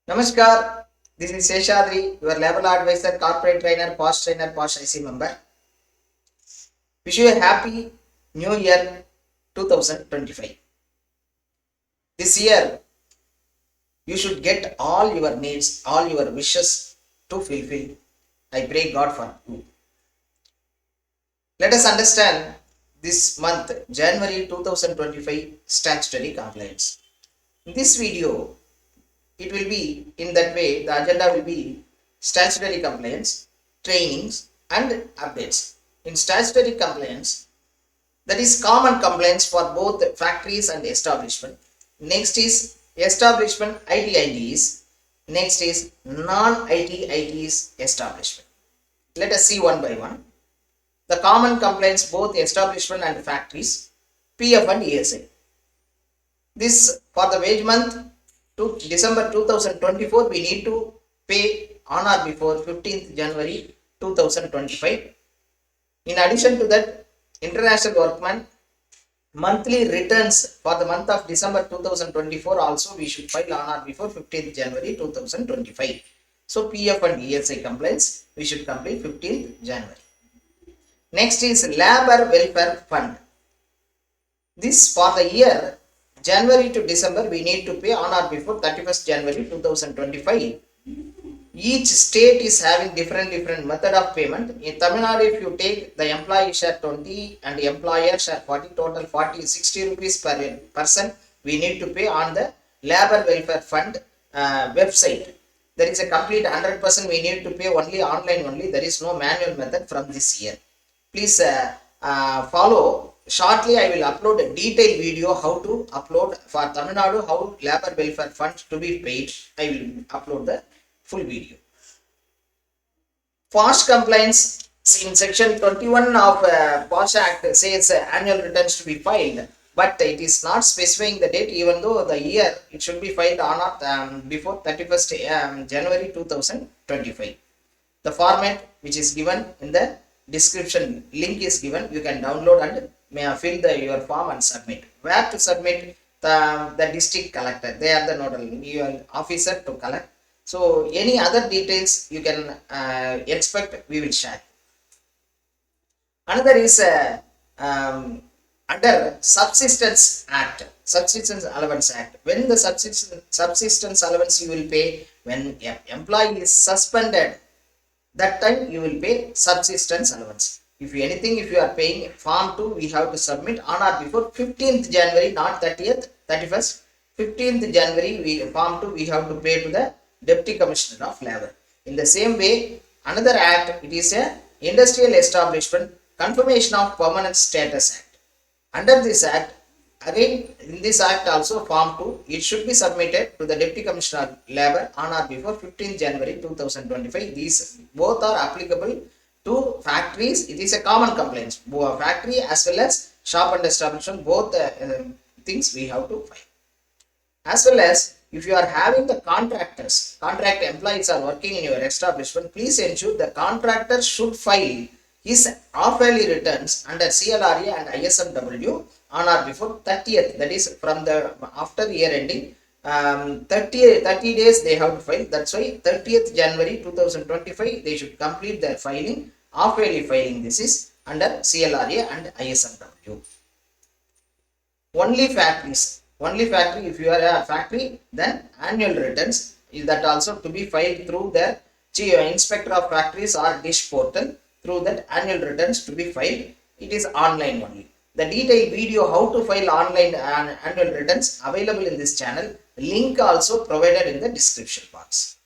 Namaskar, this is Seshadri, your level advisor, corporate trainer, PoSH IC member. Wish you a happy new year 2025. This year, you should get all your needs, all your wishes to fulfill. I pray God for you. Let us understand this month, January 2025, statutory compliance. In this video, it will be in that way, the agenda will be statutory compliance, trainings and updates. In statutory compliance, that is common compliance for both factories and establishment. Next is establishment IT/ITs. Next is non-IT/ITs establishment. Let us see one by one. The common complaints both establishment and factories, PF and ESI. This for the wage month to December 2024, we need to pay on or before 15th January 2025. In addition to that, international workmen monthly returns for the month of December 2024 also we should file on or before 15th January 2025. So PF and ESI complaints we should complete 15th January. Next is Labor Welfare Fund. This for the year January to December we need to pay on or before 31st January 2025. Each state is having different method of payment. In Tamil Nadu, if you take the employee share 20 and the employer share 40, total 60 rupees per person, we need to pay on the Labor Welfare Fund website. There is a complete 100% we need to pay only online only. There is no manual method from this year. Please follow. Shortly, I will upload a detailed video how to upload for Tamil Nadu, how Labor Welfare Fund to be paid. I will upload the full video. PoSH compliance in section 21 of PoSH Act says annual returns to be filed, but it is not specifying the date, even though the year it should be filed on or before 31st January 2025. The format which is given in the description link is given. You can download and fill your form and submit. Where to submit? The district collector. They are the nodal officer to collect. So any other details you can expect, we will share. Another is under Subsistence Act, Subsistence Allowance Act. When the subsistence allowance you will pay when employee is suspended, that time you will pay subsistence allowance. If you are paying form 2, we have to submit on or before 15th January, not 30th, 31st. 15th January, form 2 we have to pay to the Deputy Commissioner of Labor. In the same way, another act, it is a Industrial Establishment Confirmation of Permanent Status Act. Under this act, again in this act also form 2, it should be submitted to the Deputy Commissioner of Labor on or before 15th January 2025. These both are applicable to factories. It is a common complaint. Factory as well as shop and establishment, both things we have to file. As well as if you are having the contract employees are working in your establishment, please ensure the contractor should file his half-yearly returns under CLRA and ISMW on or before 30th. That is from the after year ending. 30 days they have to file. That's why 30th January 2025 they should complete their filing, half-yearly filing. This is under CLRA and ISMW. Only factory, if you are a factory, then annual returns is that also to be filed through the inspector of factories or dish portal. Through that annual returns to be filed, it is online only. The detailed video how to file online annual returns available in this channel. Link also provided in the description box.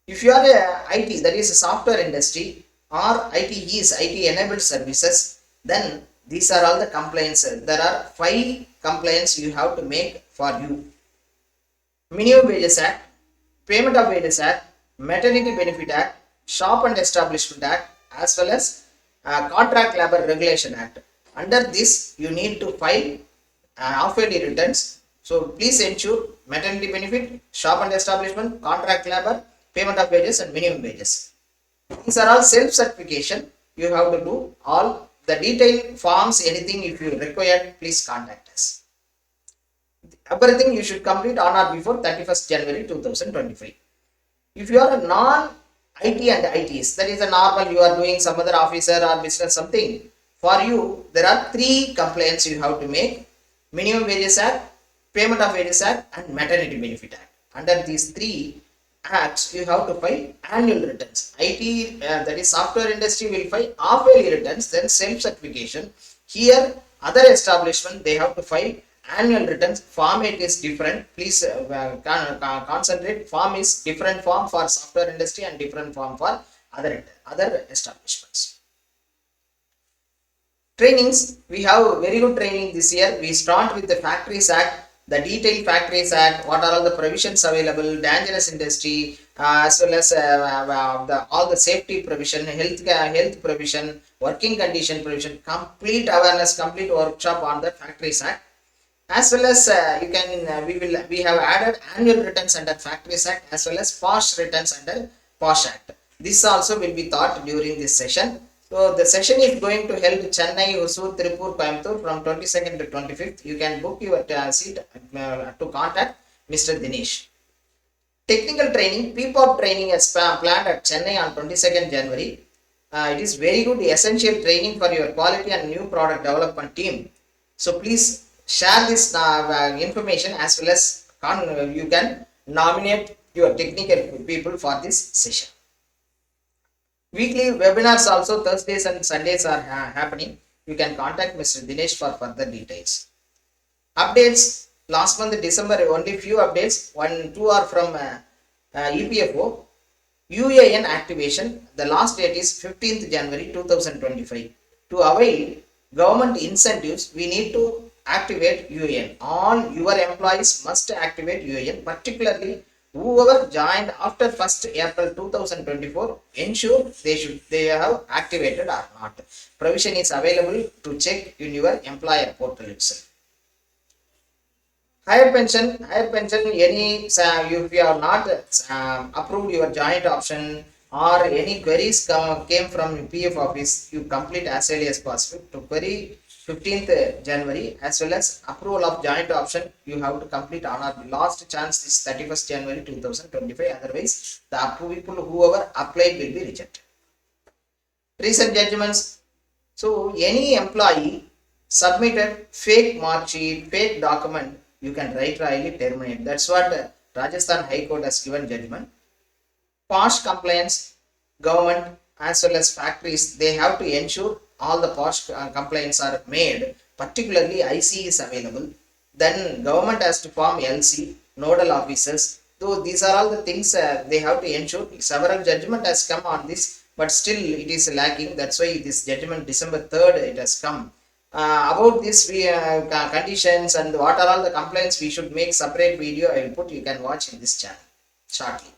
If you are a IT, that is a software industry, or IT enabled services, then these are all the complaints. There are 5 complaints you have to make for you. Minimum Wages Act, Payment of Wages Act, Maternity Benefit Act, Shop and Establishment Act, as well as Contract Labor Regulation Act. Under this, you need to file half-yearly returns. So please ensure maternity benefit, shop and establishment, contract labor, payment of wages and minimum wages. These are all self-certification. You have to do all the detailed forms, anything if you require, please contact us. Everything you should complete on or before 31st January 2025. If you are a non-IT and ITs, that is a normal, you are doing some other officer or business something. For you, there are three complaints you have to make: Minimum Wages Act, Payment of Wages Act, and Maternity Benefit Act. Under these three acts, you have to file annual returns. IT, that is software industry, will file half-yearly returns, then self-certification. Here, other establishment, they have to file annual returns. Format is different. Please concentrate. Form is different form for software industry and different form for other establishments. Trainings, we have very good training this year. We start with the Factories Act, the Detailed Factories Act, what are all the provisions available, dangerous industry, as well as all the safety provision, health provision, working condition provision, complete awareness, complete workshop on the Factories Act. As well as we have added annual returns under Factories Act, as well as PoSH returns under PoSH Act. This also will be taught during this session. So the session is going to held Chennai, Hosur, Tirupur, Coimbatore from 22nd to 25th. You can book your seat to contact Mr. Dinesh. Technical training, PPOP training is planned at Chennai on 22nd January. It is very good essential training for your quality and new product development team. So please share this information, as well as you can nominate your technical people for this session. Weekly webinars also Thursdays and Sundays are happening. You can contact Mr. Dinesh for further details. Updates, last month December, only few updates. Two are from EPFO. UAN activation, the last date is 15th January 2025. To avail government incentives, we need to activate UAN. All your employees must activate UAN, particularly whoever joined after 1st April 2024, ensure they have activated or not. Provision is available to check in your employer portal itself. Higher pension, any if you have not approved your joint option or any queries came from PF office, you complete as early as possible to query 15th January, as well as approval of joint option you have to complete on our last chance is 31st January 2025. Otherwise, the people whoever applied will be rejected. Recent judgments. So any employee submitted fake mark sheet, fake document, you can rightly terminate. That's what Rajasthan High Court has given judgment. PoSH compliance, government as well as factories, they have to ensure all the PoSH complaints are made, particularly IC is available. Then government has to form LC, nodal officers. So these are all the things they have to ensure. Several judgment has come on this, but still it is lacking. That's why this judgment December 3rd it has come. About this we conditions and what are all the complaints, we should make separate video. I will put, you can watch in this channel shortly.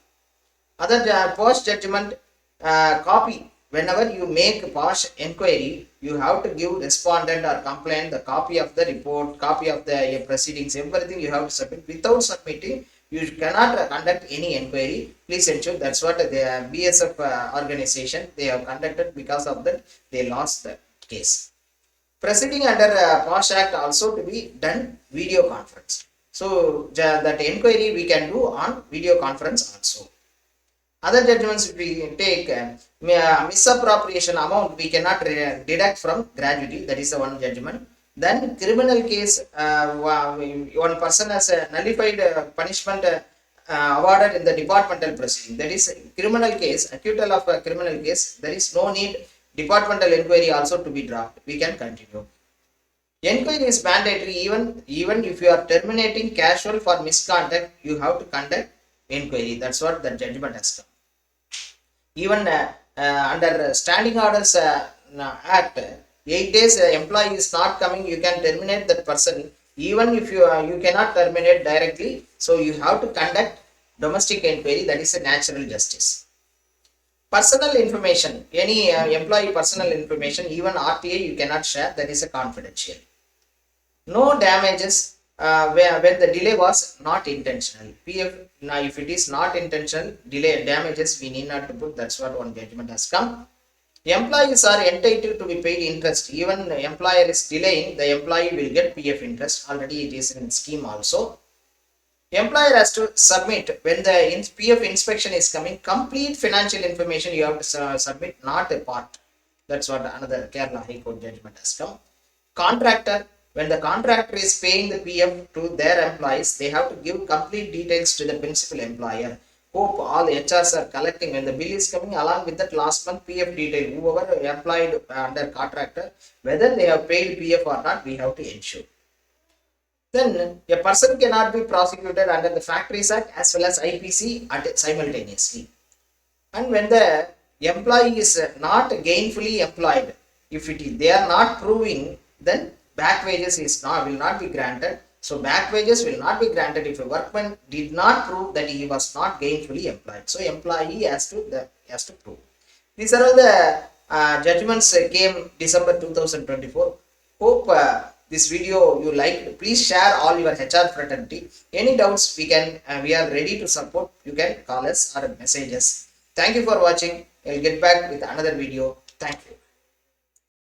Other post judgment copy. Whenever you make PoSH inquiry, you have to give respondent or complainant the copy of the report, copy of the proceedings, everything you have to submit. Without submitting, you cannot conduct any inquiry. Please ensure. That's what the BSF organization they have conducted. Because of that, they lost the case. Proceeding under PoSH Act also to be done video conference. So that inquiry we can do on video conference also. Other judgments, if we take misappropriation amount, we cannot deduct from gratuity. That is the one judgment. Then criminal case, one person has a nullified punishment awarded in the departmental proceeding. That is criminal case, acquittal of a criminal case. There is no need departmental inquiry also to be dropped. We can continue. Inquiry is mandatory even if you are terminating casual for misconduct, you have to conduct inquiry. That's what the judgment has come. Even under standing orders act, 8 days employee is not coming, you can terminate that person. Even if you cannot terminate directly, so you have to conduct domestic inquiry. That is a natural justice. Personal information, any employee personal information, even RTA you cannot share. That is a confidential. No damages when the delay was not intentional. PF, now if it is not intentional delay, damages we need not to put. That's what one judgment has come. Employees are entitled to be paid interest. Even the employer is delaying, the employee will get PF interest. Already it is in scheme also. Employer has to submit when the PF inspection is coming. Complete financial information you have to submit, not a part. That's what another Kerala High Court judgment has come. Contractor, when the contractor is paying the PF to their employees, they have to give complete details to the principal employer. Hope all HRs are collecting when the bill is coming along with that last month PF detail. Whoever employed under contractor, whether they have paid PF or not, we have to ensure. Then a person cannot be prosecuted under the Factories Act as well as IPC simultaneously. And when the employee is not gainfully employed, if they are not proving, then back wages will not be granted. So back wages will not be granted if a workman did not prove that he was not gainfully employed. So employee has to prove. These are all the judgments came December 2024. Hope this video you liked. Please share all your HR fraternity. Any doubts we are ready to support. You can call us or message us. Thank you for watching. I'll get back with another video. Thank you.